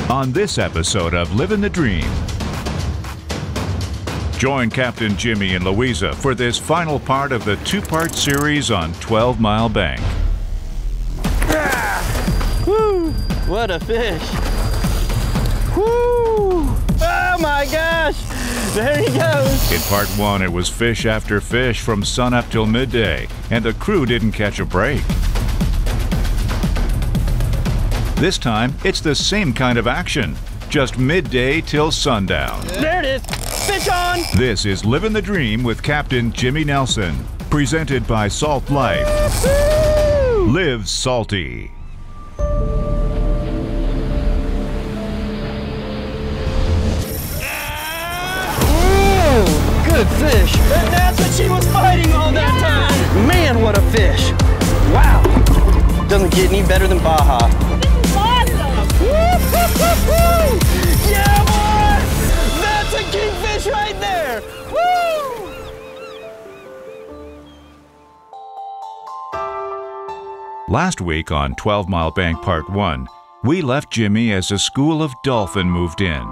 on this episode of Livin The Dream. Join Captain Jimmy and Luiza for this final part of the two-part series on 12 Mile Bank. Ah! Woo! What a fish! Woo! Oh my gosh! There he goes! In part one, it was fish after fish from sunup till midday, and the crew didn't catch a break. This time, it's the same kind of action, just midday till sundown. There it is! Fish on! This is Livin The Dream with Captain Jimmy Nelson, presented by Salt Life. Live salty. Good fish. And that's what she was fighting all that time. Man, what a fish. Wow. Doesn't get any better than Baja. Yeah, boy! That's a kingfish right there! Woo! Last week on 12 Mile Bank Part 1, we left Jimmy as a school of dolphin moved in.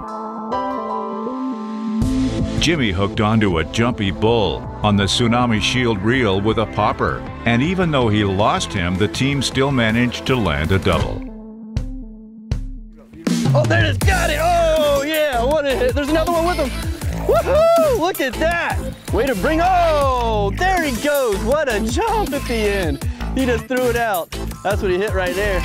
Jimmy hooked onto a jumpy bull on the Tsunami Shield reel with a popper, and even though he lost him, the team still managed to land a double. Oh, there it is, got it! Oh, yeah, what a hit. There's another one with him. Woohoo! Look at that! Way to bring, oh, there he goes. What a jump at the end. He just threw it out. That's what he hit right there.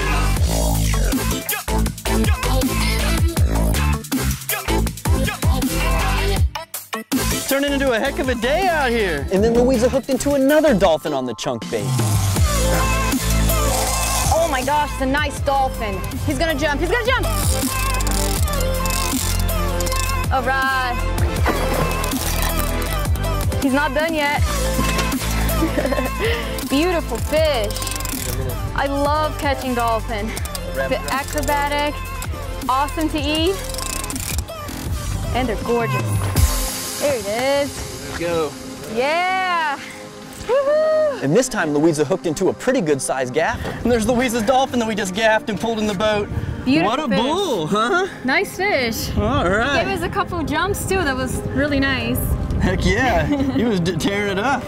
Turning into a heck of a day out here. And then Luiza hooked into another dolphin on the chunk bait. Oh my gosh, it's a nice dolphin. He's gonna jump, he's gonna jump. All right. He's not done yet. Beautiful fish. I love catching dolphin. Acrobatic, awesome to eat, and they're gorgeous. There it is. Let's go. Yeah. Woohoo! And this time Luiza hooked into a pretty good sized gaff. And there's Luiza's dolphin that we just gaffed and pulled in the boat. Beautiful what a fish. bull, huh? Nice fish. All right. Gave us a couple of jumps too. That was really nice. Heck yeah. He was tearing it up.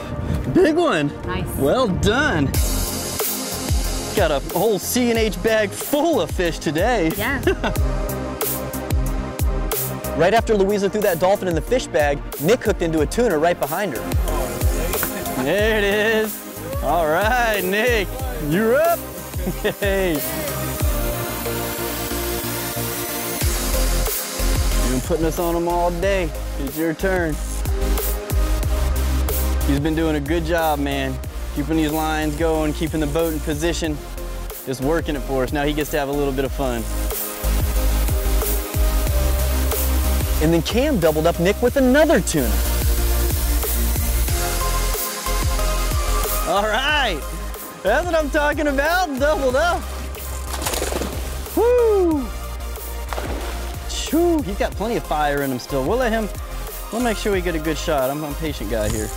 Big one. Nice. Well done. Got a whole C&H bag full of fish today. Yeah. Right after Luiza threw that dolphin in the fish bag, Nick hooked into a tuna right behind her. There it is. All right, Nick, you're up. Hey. You've been putting us on them all day. It's your turn. He's been doing a good job, man. Keeping these lines going, keeping the boat in position, just working it for us. Now he gets to have a little bit of fun. And then Cam doubled up Nick with another tuna. All right, that's what I'm talking about, doubled up. Woo! Shoo, he's got plenty of fire in him still. We'll make sure we get a good shot. I'm a patient guy here.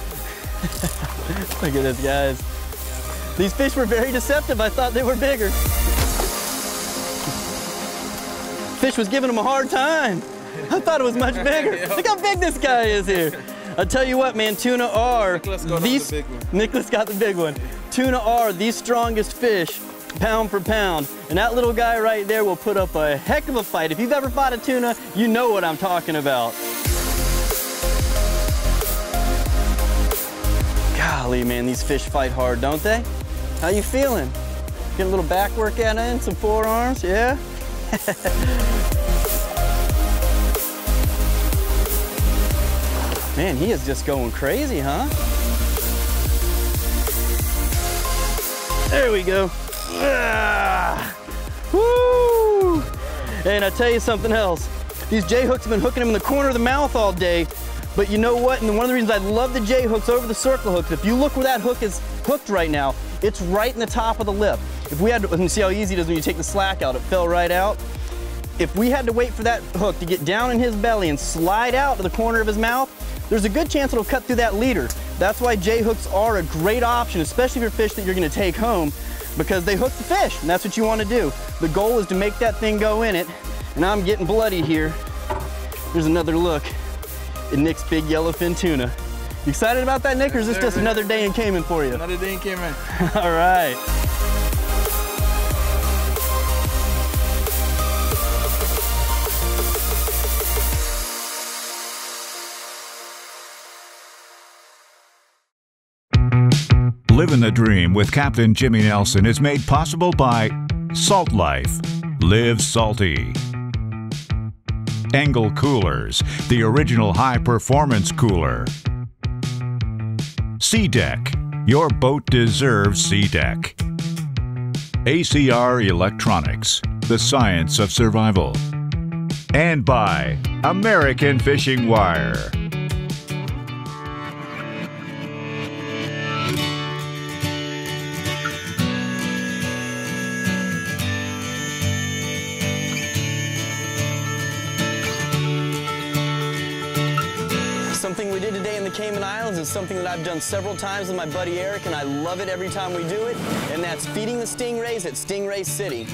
Look at this, guys. These fish were very deceptive. I thought they were bigger. Fish was giving him a hard time. I thought it was much bigger. Look how big this guy is here. I tell you what, man, tuna are these. Nicholas got the big one. Tuna are the strongest fish, pound for pound. And that little guy right there will put up a heck of a fight. If you've ever fought a tuna, you know what I'm talking about. Golly, man, these fish fight hard, don't they? How you feeling? Get a little back workout in, some forearms, yeah? Man, he is just going crazy, huh? There we go. Ah, woo! And I tell you something else. These J-hooks have been hooking him in the corner of the mouth all day. But you know what? And one of the reasons I love the J-hooks over the circle hooks, if you look where that hook is hooked right now, it's right in the top of the lip. If we had to, and see how easy it is when you take the slack out, it fell right out. If we had to wait for that hook to get down in his belly and slide out to the corner of his mouth, there's a good chance it'll cut through that leader. That's why J-hooks are a great option, especially for fish that you're gonna take home, because they hook the fish, and that's what you wanna do. The goal is to make that thing go in it, and I'm getting bloody here. There's another look at Nick's big yellowfin tuna. You excited about that, Nick, or is this just another day in Cayman for you? Another day in Cayman. All right. Livin the Dream with Captain Jimmy Nelson is made possible by Salt Life. Live salty. Engel Coolers, the original high-performance cooler. Sea Deck. Your boat deserves Sea Deck. ACR Electronics, the science of survival. And by American Fishing Wire. Something we did today in the Cayman Islands is something that I've done several times with my buddy Eric, and I love it every time we do it, and that's feeding the stingrays at Stingray City.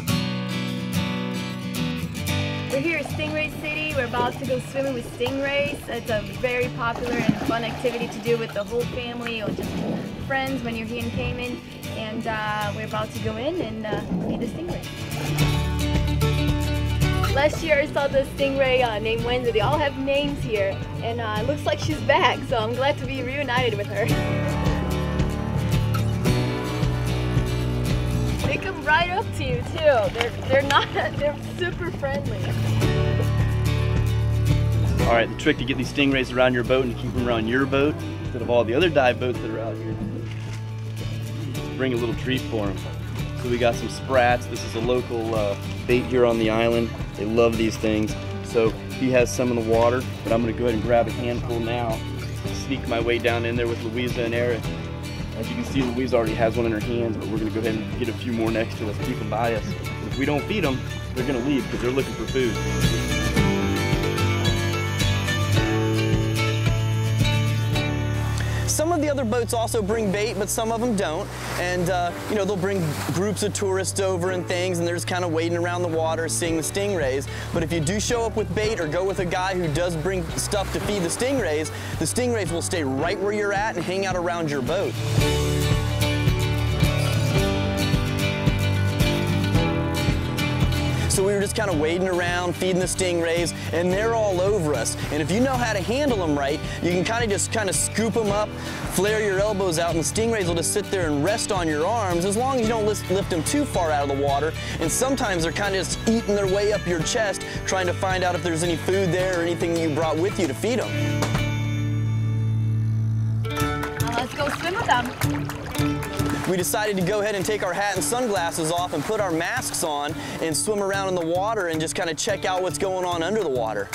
We're here at Stingray City. We're about to go swimming with stingrays. It's a very popular and fun activity to do with the whole family or just friends when you're here in Cayman, and we're about to go in and feed the stingrays. Last year I saw the stingray named Wednesday. They all have names here, and it looks like she's back, so I'm glad to be reunited with her. They come right up to you too. They're super friendly. All right, the trick to get these stingrays around your boat and to keep them around your boat instead of all the other dive boats that are out here, bring a little treat for them. So we got some sprats. This is a local bait here on the island. They love these things. So he has some in the water, but I'm gonna go ahead and grab a handful now. Sneak my way down in there with Luiza and Eric. As you can see, Luiza already has one in her hands, but we're gonna go ahead and get a few more next to us, keep them by us. If we don't feed them, they're gonna leave because they're looking for food. Some of the other boats also bring bait, but some of them don't. And you know, they'll bring groups of tourists over and things, and they're just kind of wading around the water, seeing the stingrays. But if you do show up with bait or go with a guy who does bring stuff to feed the stingrays will stay right where you're at and hang out around your boat. So we were just kind of wading around, feeding the stingrays, and they're all over us. And if you know how to handle them right, you can kind of scoop them up, flare your elbows out, and the stingrays will just sit there and rest on your arms as long as you don't lift them too far out of the water. And sometimes they're kind of just eating their way up your chest, trying to find out if there's any food there or anything that you brought with you to feed them. Now let's go swim with them. We decided to go ahead and take our hat and sunglasses off and put our masks on and swim around in the water and just kind of check out what's going on under the water.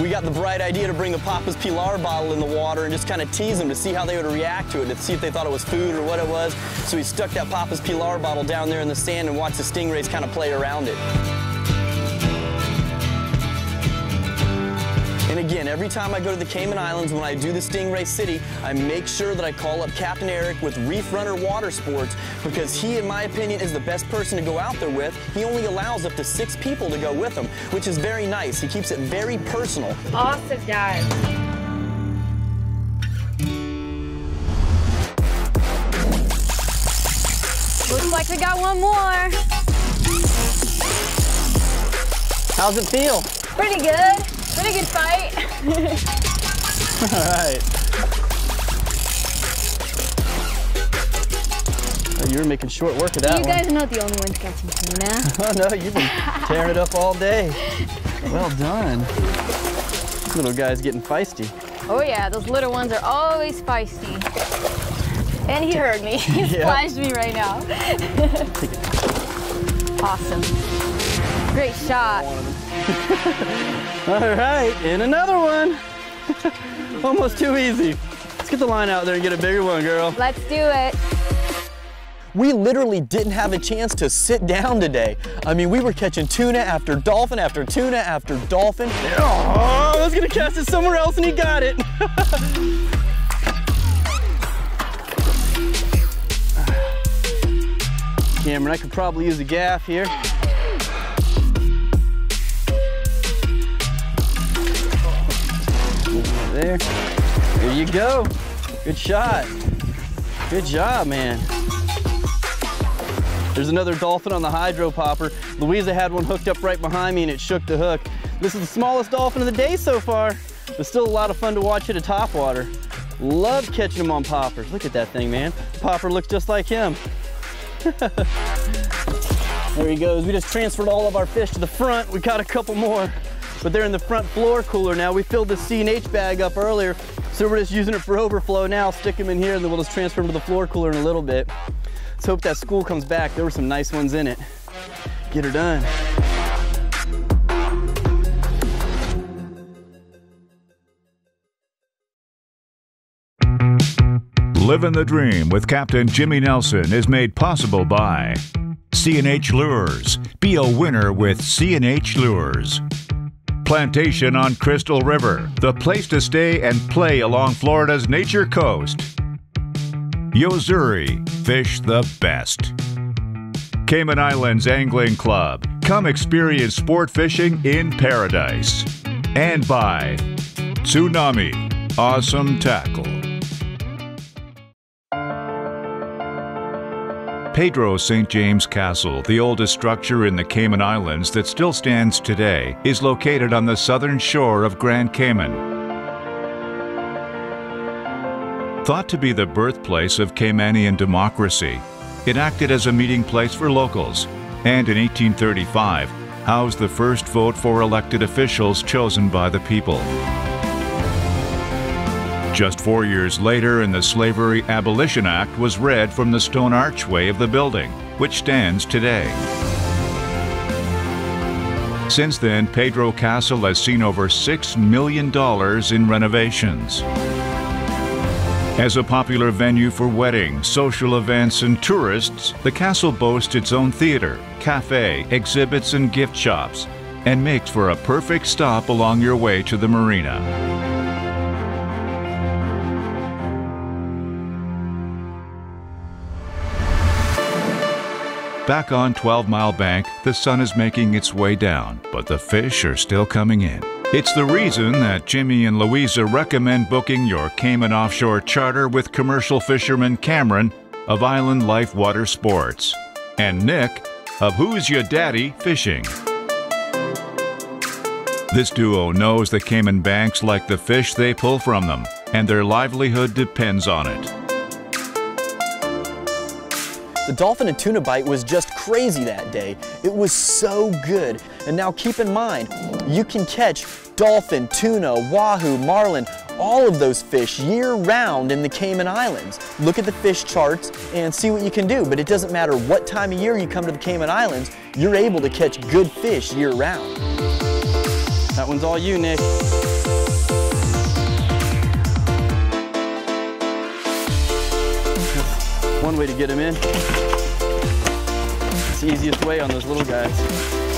We got the bright idea to bring a Papa's Pilar bottle in the water and just kind of tease them to see how they would react to it, to see if they thought it was food or what it was. So we stuck that Papa's Pilar bottle down there in the sand and watched the stingrays kind of play around it. And again, every time I go to the Cayman Islands, when I do the Stingray City, I make sure that I call up Captain Eric with Reef Runner Water Sports because he, in my opinion, is the best person to go out there with. He only allows up to 6 people to go with him, which is very nice. He keeps it very personal. Awesome dive. Looks like we got one more. How's it feel? Pretty good. Pretty good fight. All right. Oh, you were making short work of that one. You guys are not the only ones catching tuna. Oh no, you've been tearing it up all day. Well done. This little guy's getting feisty. Oh yeah, those little ones are always feisty. And he heard me. He splashed me right now. Awesome. Great shot. All right, and another one. Almost too easy. Let's get the line out there and get a bigger one, girl. Let's do it. We literally didn't have a chance to sit down today. I mean, we were catching tuna after dolphin after tuna after dolphin. Oh, I was gonna cast it somewhere else and he got it. Cameron. I could probably use a gaff here. There. There you go. Good shot. Good job, man. There's another dolphin on the hydro popper. Luiza had one hooked up right behind me and it shook the hook. This is the smallest dolphin of the day so far, but still a lot of fun to watch it at topwater. Love catching them on poppers. Look at that thing, man. Popper looks just like him. There he goes. We just transferred all of our fish to the front. We caught a couple more, but they're in the front floor cooler now. We filled the C&H bag up earlier, so we're just using it for overflow now. Stick them in here and then we'll just transfer them to the floor cooler in a little bit. Let's hope that school comes back. There were some nice ones in it. Get her done. Livin the Dream with Captain Jimmy Nelson is made possible by C&H Lures. Be a winner with C&H Lures. Plantation on Crystal River, the place to stay and play along Florida's nature coast. Yozuri, fish the best. Cayman Islands Angling Club, come experience sport fishing in paradise. And by Tsunami, awesome tackle. Pedro St. James Castle, the oldest structure in the Cayman Islands that still stands today, is located on the southern shore of Grand Cayman. Thought to be the birthplace of Caymanian democracy, it acted as a meeting place for locals, and in 1835 housed the first vote for elected officials chosen by the people. Just 4 years later, and the Slavery Abolition Act was read from the stone archway of the building, which stands today. Since then, Pedro Castle has seen over $6 million in renovations. As a popular venue for weddings, social events, and tourists, the castle boasts its own theater, cafe, exhibits, and gift shops, and makes for a perfect stop along your way to the marina. Back on 12 Mile Bank, the sun is making its way down, but the fish are still coming in. It's the reason that Jimmy and Luiza recommend booking your Cayman offshore charter with commercial fisherman Cameron of Island Life Water Sports and Nick of Who's Your Daddy Fishing. This duo knows the Cayman banks like the fish they pull from them, and their livelihood depends on it. The dolphin and tuna bite was just crazy that day. It was so good. And now keep in mind, you can catch dolphin, tuna, wahoo, marlin, all of those fish year-round in the Cayman Islands. Look at the fish charts and see what you can do. But it doesn't matter what time of year you come to the Cayman Islands, you're able to catch good fish year-round. That one's all you, Nick. One way to get him in. It's the easiest way on those little guys.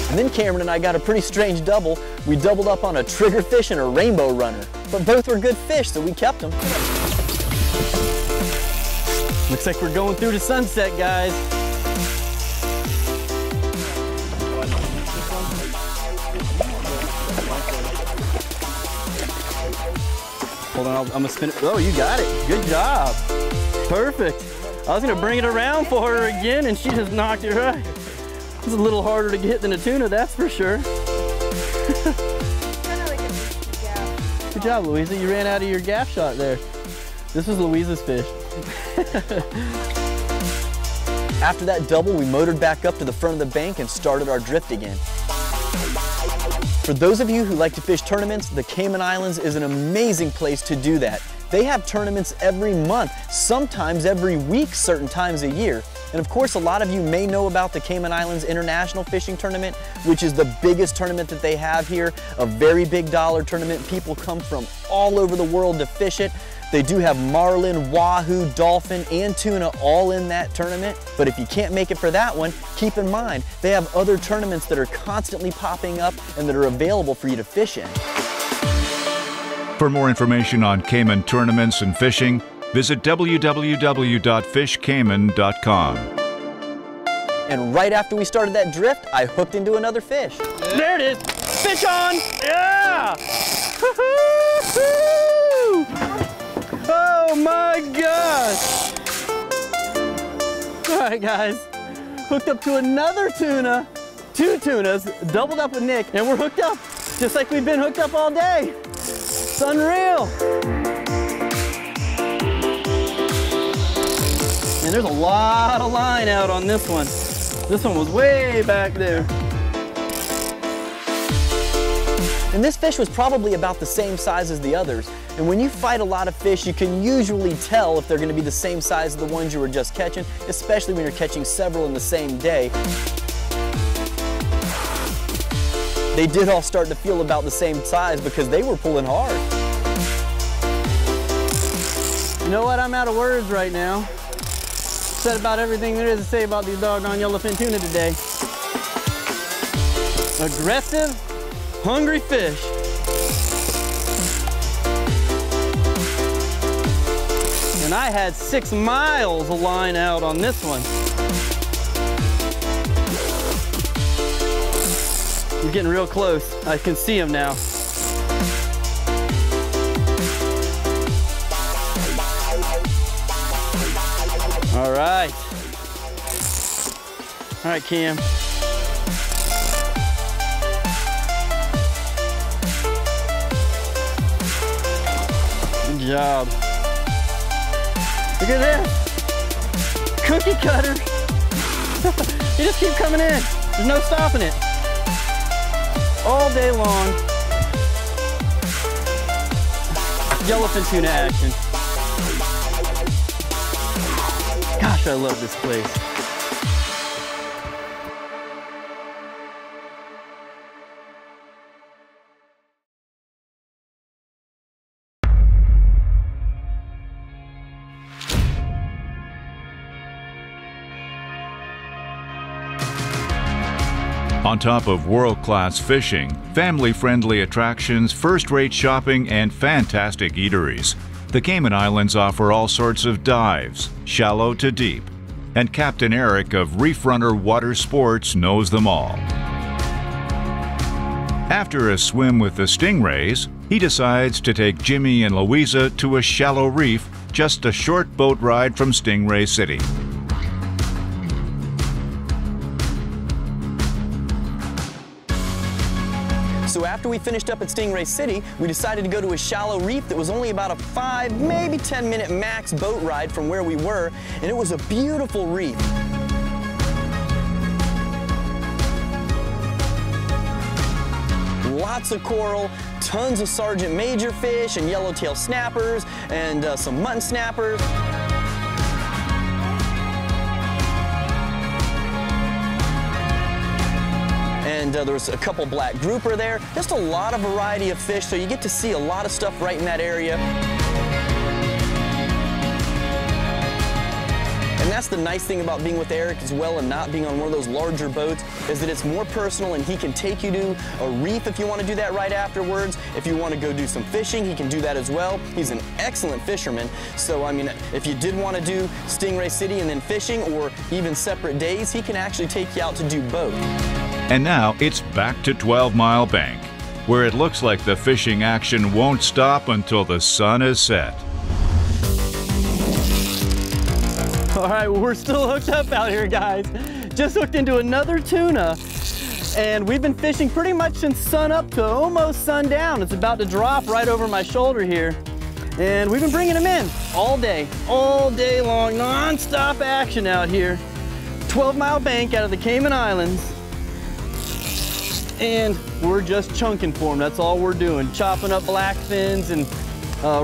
And then Cameron and I got a pretty strange double. We doubled up on a triggerfish and a rainbow runner. But both were good fish, so we kept them. Looks like we're going through the sunset, guys. Hold on, I'm gonna spin it. Oh, you got it. Good job. Perfect. I was gonna bring it around for her again and she just knocked it right. It's a little harder to get than a tuna, that's for sure. Good job, Luiza. You ran out of your gaff shot there. This was Luiza's fish. After that double, we motored back up to the front of the bank and started our drift again. For those of you who like to fish tournaments, the Cayman Islands is an amazing place to do that. They have tournaments every month, sometimes every week, certain times a year. And of course, a lot of you may know about the Cayman Islands International Fishing Tournament, which is the biggest tournament that they have here, a very big dollar tournament. People come from all over the world to fish it. They do have marlin, wahoo, dolphin, and tuna all in that tournament. But if you can't make it for that one, keep in mind, they have other tournaments that are constantly popping up and that are available for you to fish in. For more information on Cayman tournaments and fishing, visit www.fishcayman.com. and right after we started that drift, I hooked into another fish. There it is, fish on, yeah! Oh my gosh! All right guys, hooked up to another tuna, 2 tunas, doubled up with Nick, and we're hooked up, just like we've been hooked up all day. It's unreal. And there's a lot of line out on this one. This one was way back there. And this fish was probably about the same size as the others. And when you fight a lot of fish, you can usually tell if they're going to be the same size as the ones you were just catching, especially when you're catching several in the same day. They did all start to feel about the same size because they were pulling hard. You know what? I'm out of words right now. Said about everything there is to say about these doggone yellowfin tuna today. Aggressive, hungry fish. And I had 6 miles of line out on this one. We're getting real close. I can see them now. All right. All right, Cam. Good job. Look at this. Cookie cutter. You just keep coming in. There's no stopping it. All day long. Yellowfin tuna action. Gosh, I love this place. On top of world-class fishing, family-friendly attractions, first-rate shopping, and fantastic eateries, the Cayman Islands offer all sorts of dives, shallow to deep, and Captain Eric of Reef Runner Water Sports knows them all. After a swim with the stingrays, he decides to take Jimmy and Luiza to a shallow reef just a short boat ride from Stingray City. So after we finished up at Stingray City, we decided to go to a shallow reef that was only about a 5, maybe 10-minute max boat ride from where we were, and it was a beautiful reef. Lots of coral, tons of sergeant major fish and yellowtail snappers, and some mutton snappers. And there was a couple black grouper there. Just a lot of variety of fish, so you get to see a lot of stuff right in that area. And that's the nice thing about being with Eric as well and not being on one of those larger boats, is that it's more personal and he can take you to a reef if you want to do that right afterwards. If you want to go do some fishing, he can do that as well. He's an excellent fisherman. So, I mean, if you did want to do Stingray City and then fishing, or even separate days, he can actually take you out to do both. And now it's back to 12 Mile Bank, where it looks like the fishing action won't stop until the sun is set. All right, well, we're still hooked up out here, guys. Just hooked into another tuna, and we've been fishing pretty much since sun up to almost sundown. It's about to drop right over my shoulder here. And we've been bringing them in all day long, non-stop action out here. 12 Mile Bank out of the Cayman Islands. And we're just chunking for them. That's all we're doing. Chopping up blackfins and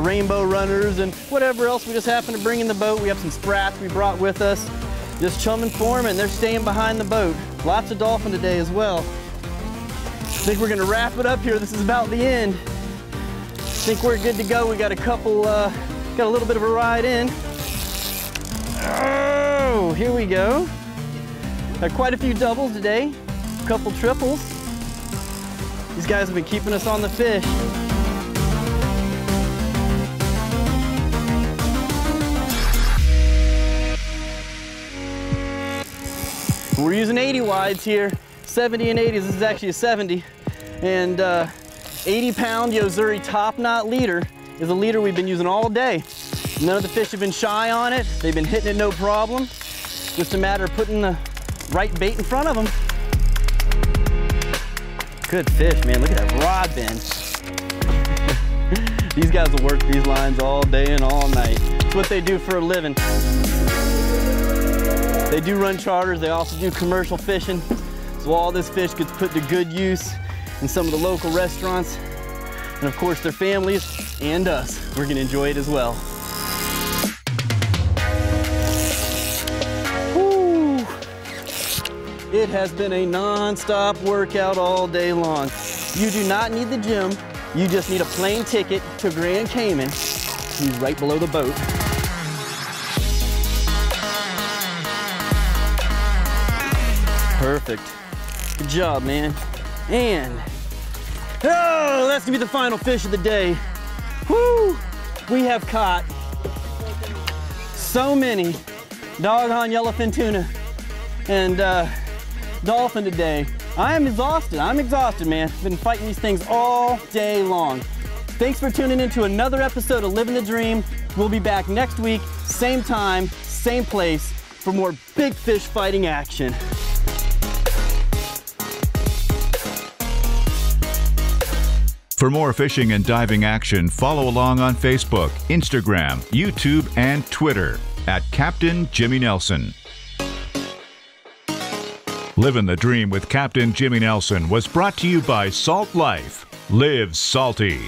rainbow runners and whatever else we just happen to bring in the boat. We have some sprats we brought with us. Just chumming for them, and they're staying behind the boat. Lots of dolphin today as well. I think we're gonna wrap it up here. This is about the end. I think we're good to go. We got a couple, got a little bit of a ride in. Oh, here we go. Got quite a few doubles today, a couple triples. These guys have been keeping us on the fish. We're using 80 wides here, 70 and 80s. This is actually a 70. And 80-pound Yozuri top knot leader is a leader we've been using all day. None of the fish have been shy on it. They've been hitting it no problem. Just a matter of putting the right bait in front of them. Good fish, man. Look at that rod bend. These guys will work these lines all day and all night. It's what they do for a living. They do run charters. They also do commercial fishing. So all this fish gets put to good use in some of the local restaurants. And of course their families and us. We're gonna enjoy it as well. Whew. It has been a non-stop workout all day long. You do not need the gym. You just need a plane ticket to Grand Cayman. He's right below the boat. Perfect. Good job, man. And, oh, that's gonna be the final fish of the day. Woo! We have caught so many doggone yellowfin tuna and dolphin today. I'm exhausted, man. Been fighting these things all day long. Thanks for tuning in to another episode of Livin The Dream. We'll be back next week, same time, same place, for more big fish fighting action. For more fishing and diving action, follow along on Facebook, Instagram, YouTube, and Twitter at Captain Jimmy Nelson. Livin the Dream with Captain Jimmy Nelson was brought to you by Salt Life. Live salty.